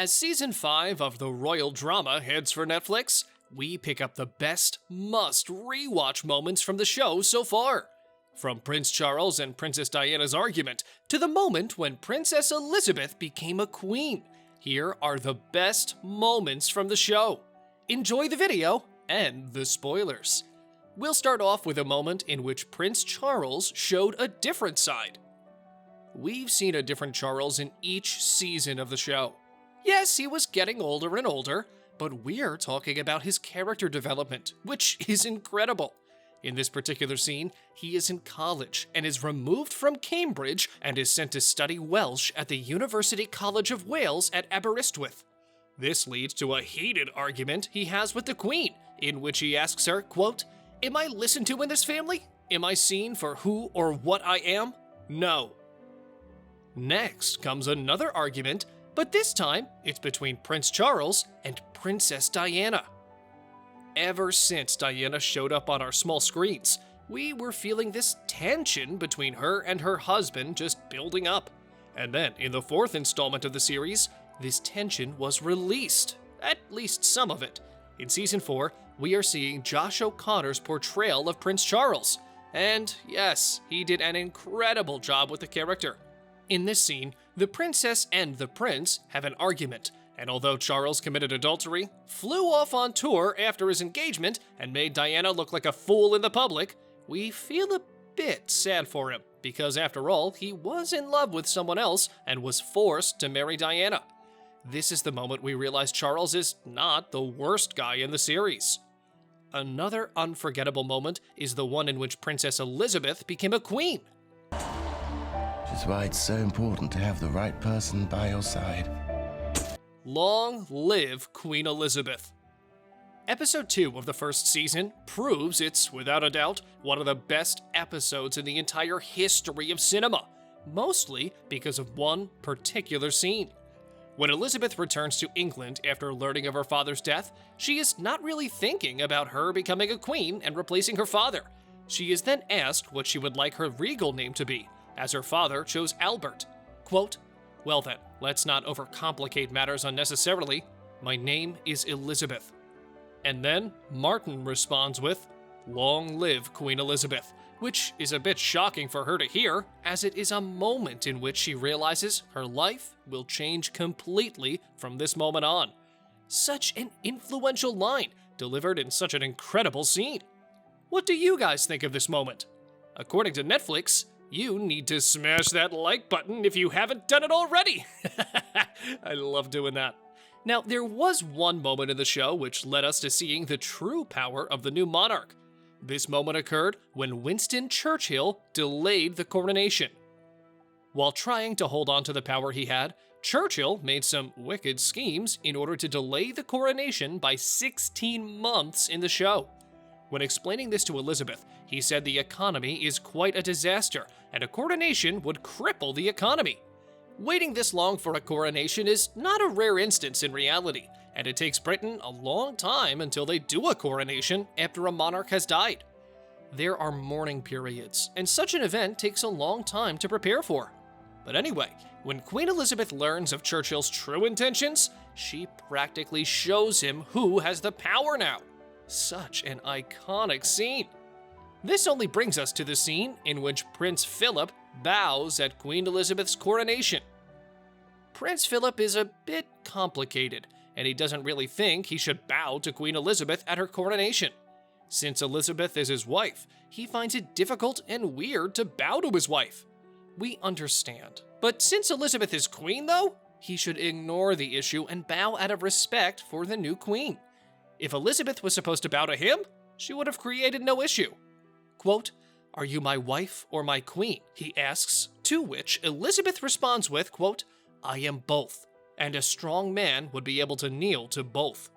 As Season 5 of the royal drama heads for Netflix, we pick up the best must-rewatch moments from the show so far. From Prince Charles and Princess Diana's argument to the moment when Princess Elizabeth became a queen, here are the best moments from the show. Enjoy the video and the spoilers. We'll start off with a moment in which Prince Charles showed a different side. We've seen a different Charles in each season of the show. Yes, he was getting older and older, but we're talking about his character development, which is incredible. In this particular scene, he is in college and is removed from Cambridge and is sent to study Welsh at the University College of Wales at Aberystwyth. This leads to a heated argument he has with the Queen, in which he asks her, quote, "Am I listened to in this family? Am I seen for who or what I am? No." Next comes another argument, but this time it's between Prince Charles and Princess Diana. Ever since Diana showed up on our small screens, we were feeling this tension between her and her husband just building up. And then, in the fourth installment of the series, this tension was released, at least some of it. In Season 4, we are seeing Josh O'Connor's portrayal of Prince Charles. And yes, he did an incredible job with the character. In this scene, the princess and the prince have an argument, and although Charles committed adultery, flew off on tour after his engagement, and made Diana look like a fool in the public, we feel a bit sad for him, because after all, he was in love with someone else and was forced to marry Diana. This is the moment we realize Charles is not the worst guy in the series. Another unforgettable moment is the one in which Princess Elizabeth became a queen. Which is why it's so important to have the right person by your side. Long live Queen Elizabeth. Episode 2 of the first season proves it's, without a doubt, one of the best episodes in the entire history of cinema, mostly because of one particular scene. When Elizabeth returns to England after learning of her father's death, she is not really thinking about her becoming a queen and replacing her father. She is then asked what she would like her regal name to be, as her father chose Albert. Quote, "Well then, let's not overcomplicate matters unnecessarily. My name is Elizabeth." And then Martin responds with, "Long live Queen Elizabeth," which is a bit shocking for her to hear, as it is a moment in which she realizes her life will change completely from this moment on. Such an influential line, delivered in such an incredible scene. What do you guys think of this moment? According to Netflix, you need to smash that like button if you haven't done it already. I love doing that. Now, there was one moment in the show which led us to seeing the true power of the new monarch. This moment occurred when Winston Churchill delayed the coronation. While trying to hold on to the power he had, Churchill made some wicked schemes in order to delay the coronation by 16 months in the show. When explaining this to Elizabeth, he said the economy is quite a disaster, and a coronation would cripple the economy. Waiting this long for a coronation is not a rare instance in reality, and it takes Britain a long time until they do a coronation after a monarch has died. There are mourning periods, and such an event takes a long time to prepare for. But anyway, when Queen Elizabeth learns of Churchill's true intentions, she practically shows him who has the power now. Such an iconic scene. This only brings us to the scene in which Prince Philip bows at Queen Elizabeth's coronation. Prince Philip is a bit complicated, and he doesn't really think he should bow to Queen Elizabeth at her coronation. Since Elizabeth is his wife, he finds it difficult and weird to bow to his wife. We understand. But since Elizabeth is queen, though, he should ignore the issue and bow out of respect for the new queen. If Elizabeth was supposed to bow to him, she would have created no issue. Quote, "Are you my wife or my queen?" he asks, to which Elizabeth responds with, quote, "I am both, and a strong man would be able to kneel to both."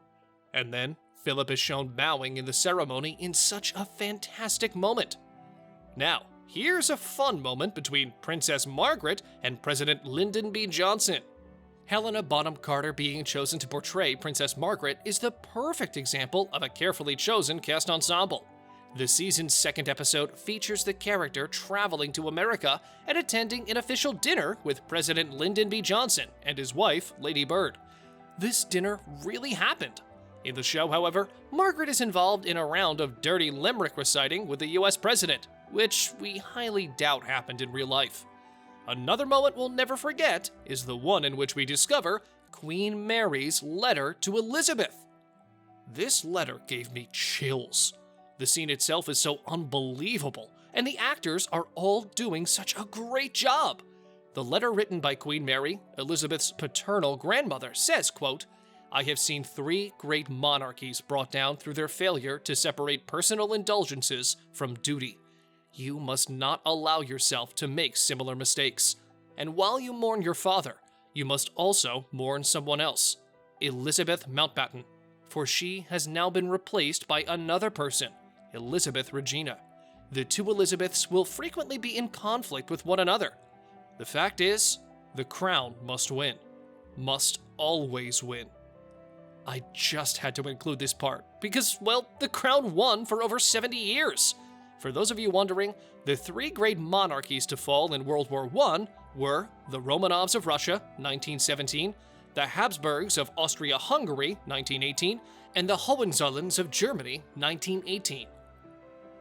And then Philip is shown bowing in the ceremony in such a fantastic moment. Now, here's a fun moment between Princess Margaret and President Lyndon B. Johnson. Helena Bonham Carter being chosen to portray Princess Margaret is the perfect example of a carefully chosen cast ensemble. The season's second episode features the character traveling to America and attending an official dinner with President Lyndon B. Johnson and his wife, Lady Bird. this dinner really happened. In the show, however, Margaret is involved in a round of dirty limerick reciting with the US president, which we highly doubt happened in real life. Another moment we'll never forget is the one in which we discover Queen Mary's letter to Elizabeth. This letter gave me chills. The scene itself is so unbelievable, and the actors are all doing such a great job. The letter written by Queen Mary, Elizabeth's paternal grandmother, says, quote, "I have seen 3 great monarchies brought down through their failure to separate personal indulgences from duty. You must not allow yourself to make similar mistakes. And while you mourn your father, you must also mourn someone else, Elizabeth Mountbatten, for she has now been replaced by another person, Elizabeth Regina. The 2 Elizabeths will frequently be in conflict with one another. The fact is, the crown must win. Must always win." I just had to include this part because, well, the crown won for over 70 years. For those of you wondering, the 3 great monarchies to fall in World War I were the Romanovs of Russia, 1917, the Habsburgs of Austria-Hungary, 1918, and the Hohenzollerns of Germany, 1918.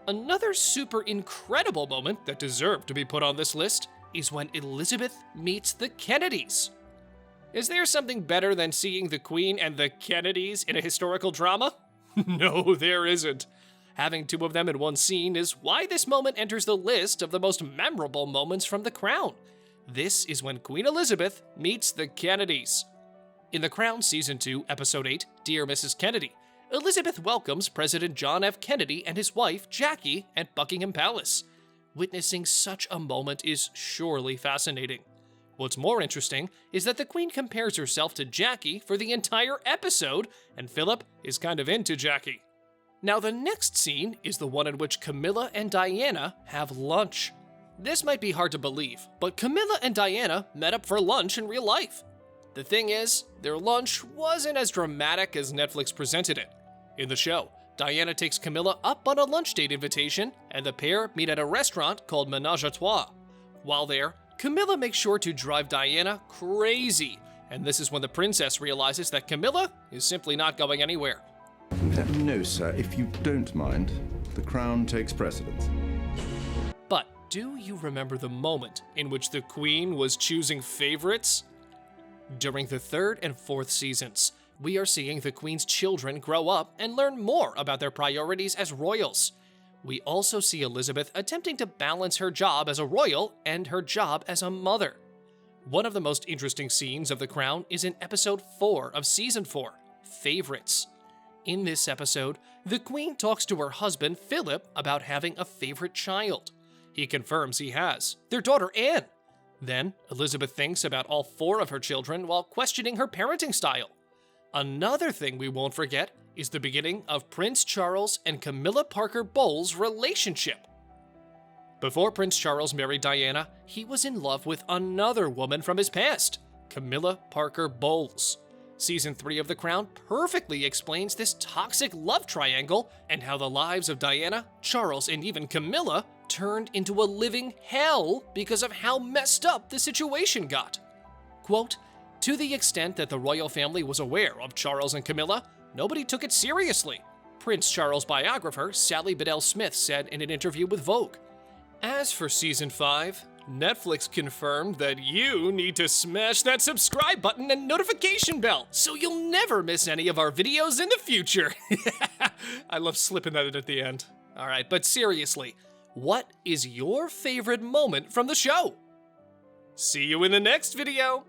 Another super incredible moment that deserved to be put on this list is when Elizabeth meets the Kennedys. Is there something better than seeing the Queen and the Kennedys in a historical drama? No, there isn't. Having 2 of them in one scene is why this moment enters the list of the most memorable moments from The Crown. This is when Queen Elizabeth meets the Kennedys. In The Crown Season 2, Episode 8, Dear Mrs. Kennedy, Elizabeth welcomes President John F. Kennedy and his wife, Jackie, at Buckingham Palace. Witnessing such a moment is surely fascinating. What's more interesting is that the Queen compares herself to Jackie for the entire episode, and Philip is kind of into Jackie. Now, the next scene is the one in which Camilla and Diana have lunch. This might be hard to believe, but Camilla and Diana met up for lunch in real life. The thing is, their lunch wasn't as dramatic as Netflix presented it. In the show, Diana takes Camilla up on a lunch date invitation, and the pair meet at a restaurant called Ménage à Trois. While there, Camilla makes sure to drive Diana crazy, and this is when the princess realizes that Camilla is simply not going anywhere. No, sir, if you don't mind, the crown takes precedence. But do you remember the moment in which the Queen was choosing favorites? During the 3rd and 4th seasons, we are seeing the Queen's children grow up and learn more about their priorities as royals. We also see Elizabeth attempting to balance her job as a royal and her job as a mother. One of the most interesting scenes of The Crown is in episode 4 of season 4, Favorites. In this episode, the Queen talks to her husband, Philip, about having a favorite child. He confirms he has, their daughter Anne. Then, Elizabeth thinks about all 4 of her children while questioning her parenting style. Another thing we won't forget is the beginning of Prince Charles and Camilla Parker Bowles' relationship. Before Prince Charles married Diana, he was in love with another woman from his past, Camilla Parker Bowles. Season 3 of The Crown perfectly explains this toxic love triangle and how the lives of Diana, Charles, and even Camilla turned into a living hell because of how messed up the situation got. Quote, "To the extent that the royal family was aware of Charles and Camilla, nobody took it seriously," Prince Charles' biographer Sally Bedell Smith said in an interview with Vogue. As for Season 5, Netflix confirmed that you need to smash that subscribe button and notification bell so you'll never miss any of our videos in the future. I love slipping that in at the end. All right, but seriously, what is your favorite moment from the show? See you in the next video.